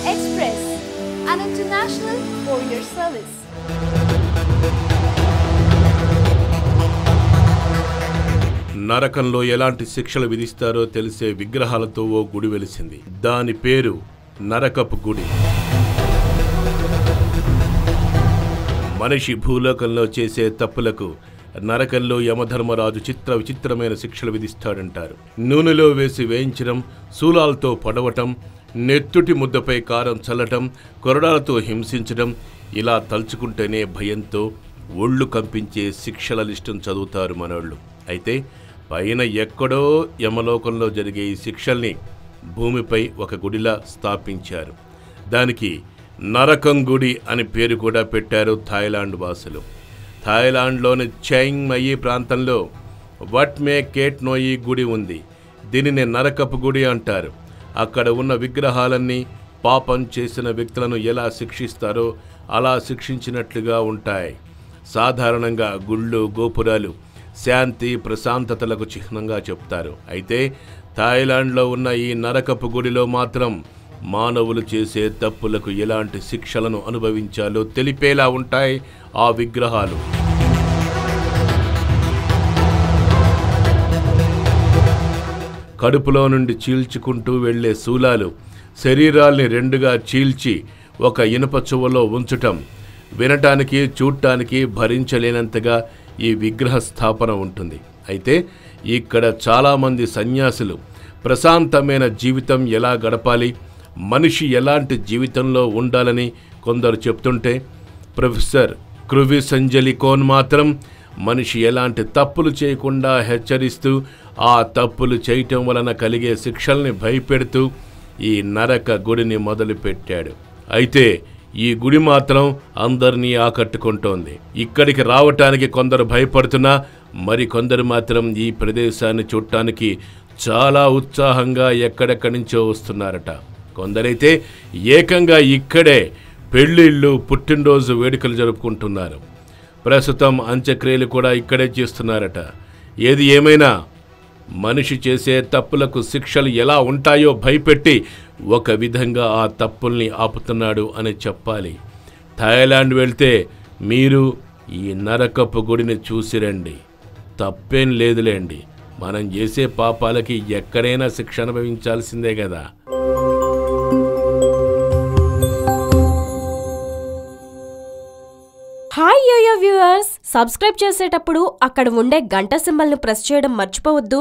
Express, an international courier service. నరకంలో ఎలాంటి శిక్షలు విధిస్తారో తెలిసే విగ్రహాలతో ఓ గుడి వెలిసింది. దాని పేరు నరకపు గుడి. మనిషి భూలోకంలో చేసే తప్పులకు నరకంలో యమధర్మరాజు విచిత్రమైన శిక్షలు విధిస్తాడంటారు. నూనెలో వేసి వేయించడం, శూలాలతో పడవటం, నెత్తుటి ముద్దపై కారం చల్లటం, కొరడాలతో హింసించడం, ఇలా తలుచుకుంటేనే భయంతో ఒళ్ళు కంపించే శిక్షల లిస్టును చదువుతారు మనోళ్ళు. అయితే పైన ఎక్కడో యమలోకంలో జరిగే ఈ శిక్షల్ని భూమిపై ఒక గుడిలా స్థాపించారు. దానికి నరకం గుడి అని పేరు కూడా పెట్టారు థాయిలాండ్ వాసులు. థాయిలాండ్లోని చెంగ్ మయి ప్రాంతంలో వట్ మే కేట్ నోయి గుడి ఉంది. దీనిని నరకపు గుడి అంటారు. అక్కడ ఉన్న విగ్రహాలన్నీ పాపం చేసిన వ్యక్తులను ఎలా శిక్షిస్తారో అలా శిక్షించినట్లుగా ఉంటాయి. సాధారణంగా గుళ్ళు, గోపురాలు శాంతి, ప్రశాంతతలకు చిహ్నంగా చెప్తారు. అయితే థాయిలాండ్లో ఉన్న ఈ నరకపు గుడిలో మాత్రం మానవులు చేసే తప్పులకు ఎలాంటి శిక్షలను అనుభవించాలో తెలిపేలా ఉంటాయి ఆ విగ్రహాలు. కడుపులో నుండి చీల్చుకుంటూ వెళ్లే శూలాలు శరీరాల్ని రెండుగా చీల్చి ఒక ఇనుప చువ్వలో ఉంచటం, వినటానికి చూడటానికి భరించలేనంతగా ఈ విగ్రహ స్థాపన ఉంటుంది. అయితే ఇక్కడ చాలామంది సన్యాసులు ప్రశాంతమైన జీవితం ఎలా గడపాలి, మనిషి ఎలాంటి జీవితంలో ఉండాలని కొందరు చెప్తుంటే, ప్రొఫెసర్ క్రువి సంజలికోన్ మాత్రం మనిషి ఎలాంటి తప్పులు చేయకుండా హెచ్చరిస్తూ ఆ తప్పులు చేయటం వలన కలిగే శిక్షల్ని భయపెడుతూ ఈ నరక గుడిని మొదలుపెట్టాడు. అయితే ఈ గుడి మాత్రం అందరినీ ఆకట్టుకుంటోంది. ఇక్కడికి రావటానికి కొందరు భయపడుతున్నా మరికొందరు మాత్రం ఈ ప్రదేశాన్ని చూడటానికి చాలా ఉత్సాహంగా ఎక్కడెక్కడి నుంచో వస్తున్నారట. కొందరైతే ఏకంగా ఇక్కడే పెళ్ళిళ్ళు, పుట్టినరోజు వేడుకలు జరుపుకుంటున్నారు. ప్రస్తుతం అంత్యక్రియలు కూడా ఇక్కడే చేస్తున్నారట. ఏది ఏమైనా మనిషి చేసే తప్పులకు శిక్షలు ఎలా ఉంటాయో భయపెట్టి ఒక విధంగా ఆ తప్పుల్ని ఆపుతున్నాడు అని చెప్పాలి. థాయిలాండ్ వెళ్తే మీరు ఈ నరకపు గుడిని చూసిరండి, తప్పేం లేదులేండి. మనం చేసే పాపాలకి ఎక్కడైనా శిక్ష అనుభవించాల్సిందే కదా. హాయ్ యోయో వ్యూవర్స్, సబ్స్క్రైబ్ చేసేటప్పుడు అక్కడ ఉండే గంట సింబల్ను ప్రెస్ చేయడం మర్చిపోవద్దు.